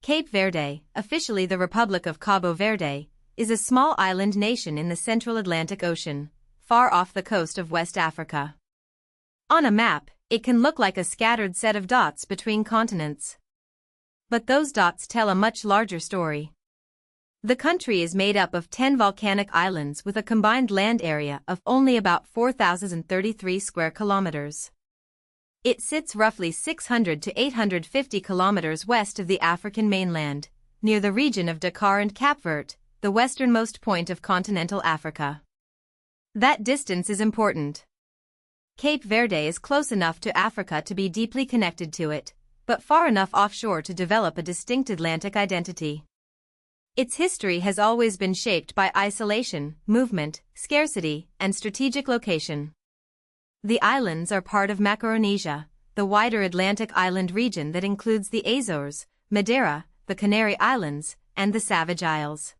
Cape Verde, officially the Republic of Cabo Verde, is a small island nation in the central Atlantic Ocean, far off the coast of West Africa. On a map, it can look like a scattered set of dots between continents. But those dots tell a much larger story. The country is made up of 10 volcanic islands with a combined land area of only about 4,033 square kilometers. It sits roughly 600 to 850 kilometers west of the African mainland, near the region of Dakar and Cape Verde, the westernmost point of continental Africa. That distance is important. Cape Verde is close enough to Africa to be deeply connected to it, but far enough offshore to develop a distinct Atlantic identity. Its history has always been shaped by isolation, movement, scarcity, and strategic location. The islands are part of Macaronesia, the wider Atlantic island region that includes the Azores, Madeira, the Canary Islands, and the Savage Isles.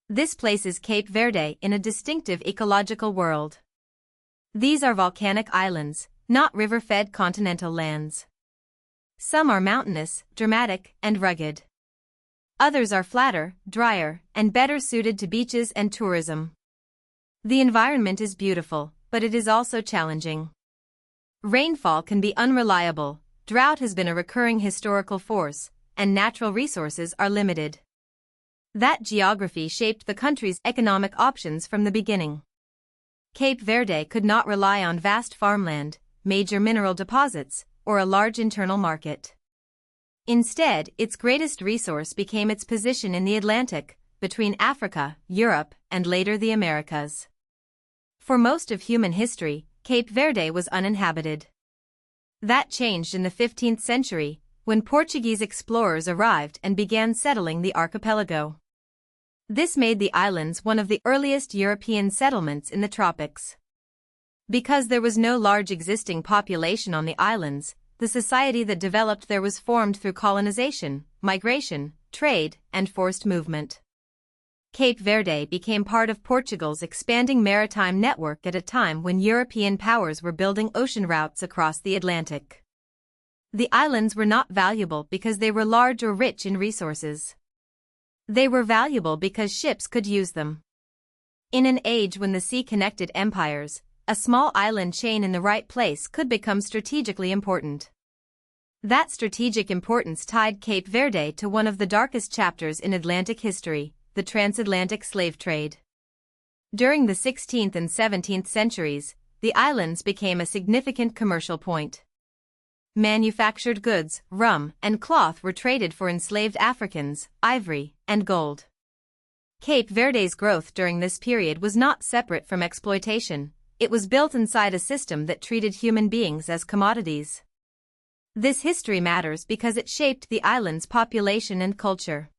This places Cape Verde in a distinctive ecological world. These are volcanic islands, not river-fed continental lands. Some are mountainous, dramatic, and rugged. Others are flatter, drier, and better suited to beaches and tourism. The environment is beautiful, but it is also challenging. Rainfall can be unreliable, drought has been a recurring historical force, and natural resources are limited. That geography shaped the country's economic options from the beginning. Cape Verde could not rely on vast farmland, major mineral deposits, or a large internal market. Instead, its greatest resource became its position in the Atlantic, between Africa, Europe, and later the Americas. For most of human history, Cape Verde was uninhabited. That changed in the 15th century, when Portuguese explorers arrived and began settling the archipelago. This made the islands one of the earliest European settlements in the tropics. Because there was no large existing population on the islands, the society that developed there was formed through colonization, migration, trade, and forced movement. Cape Verde became part of Portugal's expanding maritime network at a time when European powers were building ocean routes across the Atlantic. The islands were not valuable because they were large or rich in resources. They were valuable because ships could use them. In an age when the sea connected empires, a small island chain in the right place could become strategically important. That strategic importance tied Cape Verde to one of the darkest chapters in Atlantic history, the transatlantic slave trade. During the 16th and 17th centuries, the islands became a significant commercial point. Manufactured goods, rum, and cloth were traded for enslaved Africans, ivory, and gold. Cape Verde's growth during this period was not separate from exploitation, it was built inside a system that treated human beings as commodities. This history matters because it shaped the island's population and culture.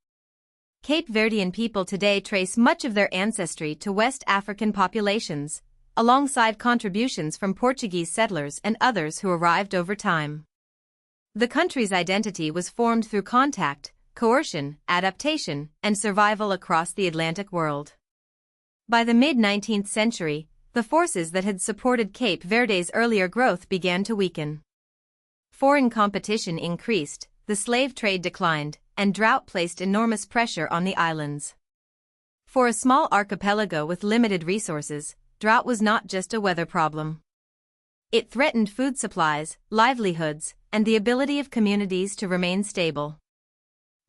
Cape Verdean people today trace much of their ancestry to West African populations, alongside contributions from Portuguese settlers and others who arrived over time. The country's identity was formed through contact, coercion, adaptation, and survival across the Atlantic world. By the mid-19th century, the forces that had supported Cape Verde's earlier growth began to weaken. Foreign competition increased, the slave trade declined, and drought placed enormous pressure on the islands. For a small archipelago with limited resources, drought was not just a weather problem. It threatened food supplies, livelihoods, and the ability of communities to remain stable.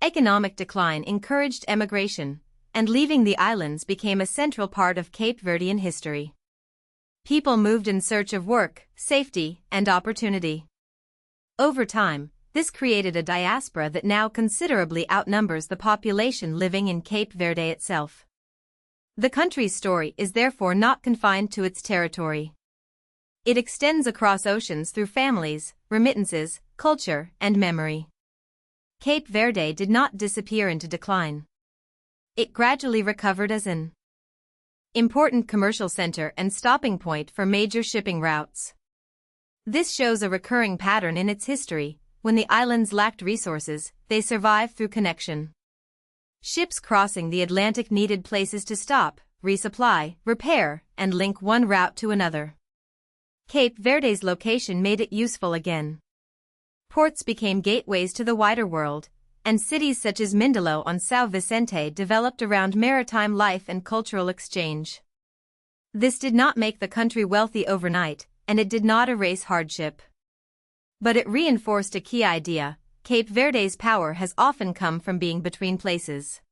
Economic decline encouraged emigration, and leaving the islands became a central part of Cape Verdean history. People moved in search of work, safety, and opportunity. Over time, this created a diaspora that now considerably outnumbers the population living in Cape Verde itself. The country's story is therefore not confined to its territory. It extends across oceans through families, remittances, culture, and memory. Cape Verde did not disappear into decline. It gradually recovered as an important commercial center and stopping point for major shipping routes. This shows a recurring pattern in its history. When the islands lacked resources, they survived through connection. Ships crossing the Atlantic needed places to stop, resupply, repair, and link one route to another. Cape Verde's location made it useful again. Ports became gateways to the wider world, and cities such as Mindelo on São Vicente developed around maritime life and cultural exchange. This did not make the country wealthy overnight, and it did not erase hardship. But it reinforced a key idea: Cape Verde's power has often come from being between places.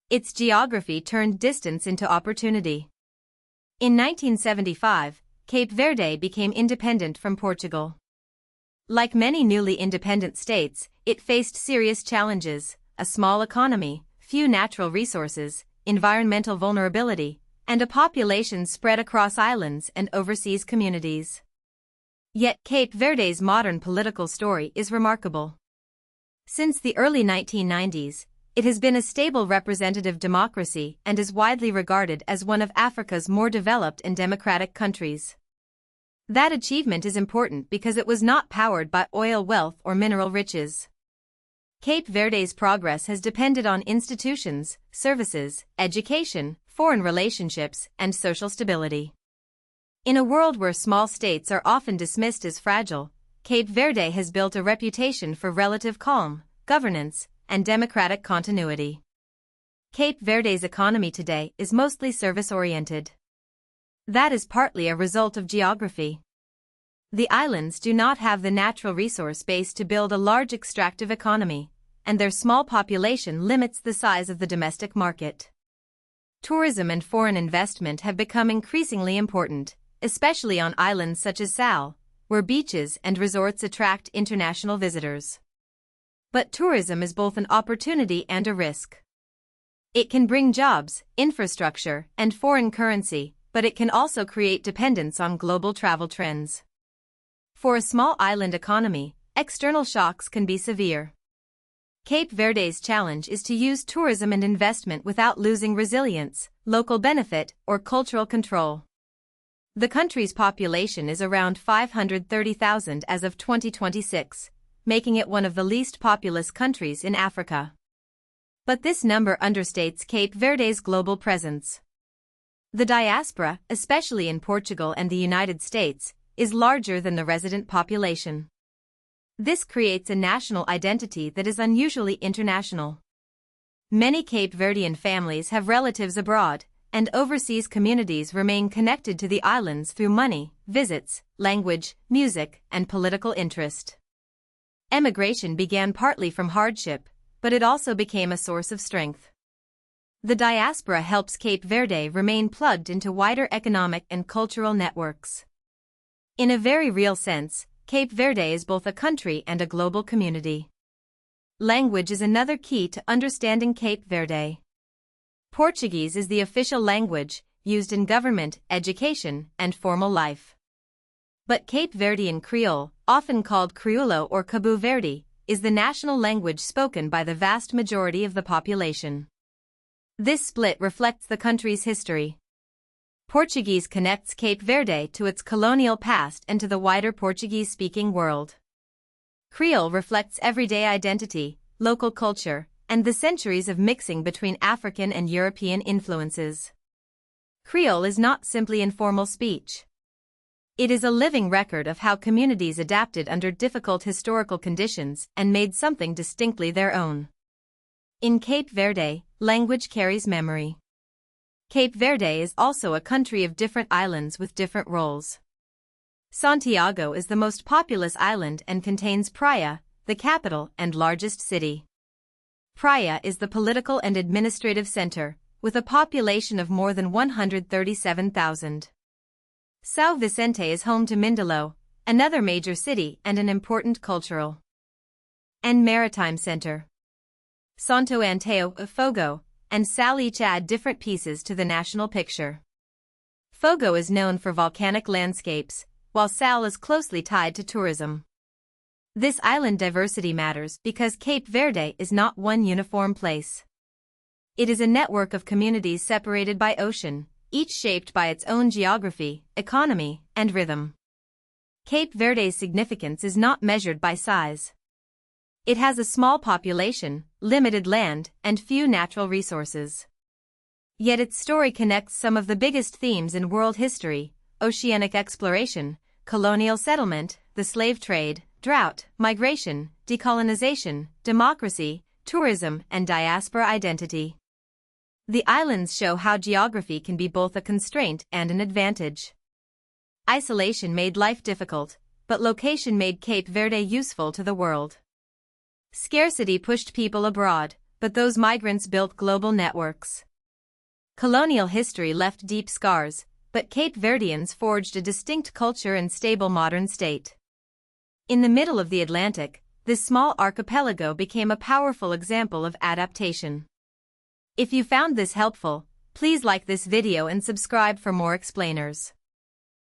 Its geography turned distance into opportunity. In 1975, Cape Verde became independent from Portugal. Like many newly independent states, it faced serious challenges: a small economy, few natural resources, environmental vulnerability, and a population spread across islands and overseas communities. Yet Cape Verde's modern political story is remarkable. Since the early 1990s, it has been a stable representative democracy and is widely regarded as one of Africa's more developed and democratic countries. That achievement is important because it was not powered by oil wealth or mineral riches. Cape Verde's progress has depended on institutions, services, education, foreign relationships, and social stability. In a world where small states are often dismissed as fragile, Cape Verde has built a reputation for relative calm, governance, and democratic continuity. Cape Verde's economy today is mostly service-oriented. That is partly a result of geography. The islands do not have the natural resource base to build a large extractive economy, and their small population limits the size of the domestic market. Tourism and foreign investment have become increasingly important, especially on islands such as Sal, where beaches and resorts attract international visitors. But tourism is both an opportunity and a risk. It can bring jobs, infrastructure, and foreign currency, but it can also create dependence on global travel trends. For a small island economy, external shocks can be severe. Cape Verde's challenge is to use tourism and investment without losing resilience, local benefit, or cultural control. The country's population is around 530,000 as of 2026, making it one of the least populous countries in Africa. But this number understates Cape Verde's global presence. The diaspora, especially in Portugal and the United States, is larger than the resident population. This creates a national identity that is unusually international. Many Cape Verdean families have relatives abroad, and overseas communities remain connected to the islands through money, visits, language, music, and political interest. Emigration began partly from hardship, but it also became a source of strength. The diaspora helps Cape Verde remain plugged into wider economic and cultural networks. In a very real sense, Cape Verde is both a country and a global community. Language is another key to understanding Cape Verde. Portuguese is the official language, used in government, education, and formal life. But Cape Verdean Creole, often called Crioulo or Cabo Verde, is the national language spoken by the vast majority of the population. This split reflects the country's history. Portuguese connects Cape Verde to its colonial past and to the wider Portuguese-speaking world. Creole reflects everyday identity, local culture, and the centuries of mixing between African and European influences. Creole is not simply informal speech. It is a living record of how communities adapted under difficult historical conditions and made something distinctly their own. In Cape Verde, language carries memory. Cape Verde is also a country of different islands with different roles. Santiago is the most populous island and contains Praia, the capital and largest city. Praia is the political and administrative center, with a population of more than 137,000. São Vicente is home to Mindelo, another major city and an important cultural and maritime center. Santo Antão, Fogo, and Sal each add different pieces to the national picture. Fogo is known for volcanic landscapes, while Sal is closely tied to tourism. This island diversity matters because Cape Verde is not one uniform place. It is a network of communities separated by ocean, each shaped by its own geography, economy, and rhythm. Cape Verde's significance is not measured by size. It has a small population, limited land, and few natural resources. Yet its story connects some of the biggest themes in world history: oceanic exploration, colonial settlement, the slave trade, drought, migration, decolonization, democracy, tourism, and diaspora identity. The islands show how geography can be both a constraint and an advantage. Isolation made life difficult, but location made Cape Verde useful to the world. Scarcity pushed people abroad, but those migrants built global networks. Colonial history left deep scars, but Cape Verdeans forged a distinct culture and stable modern state. In the middle of the Atlantic, this small archipelago became a powerful example of adaptation. If you found this helpful, please like this video and subscribe for more explainers.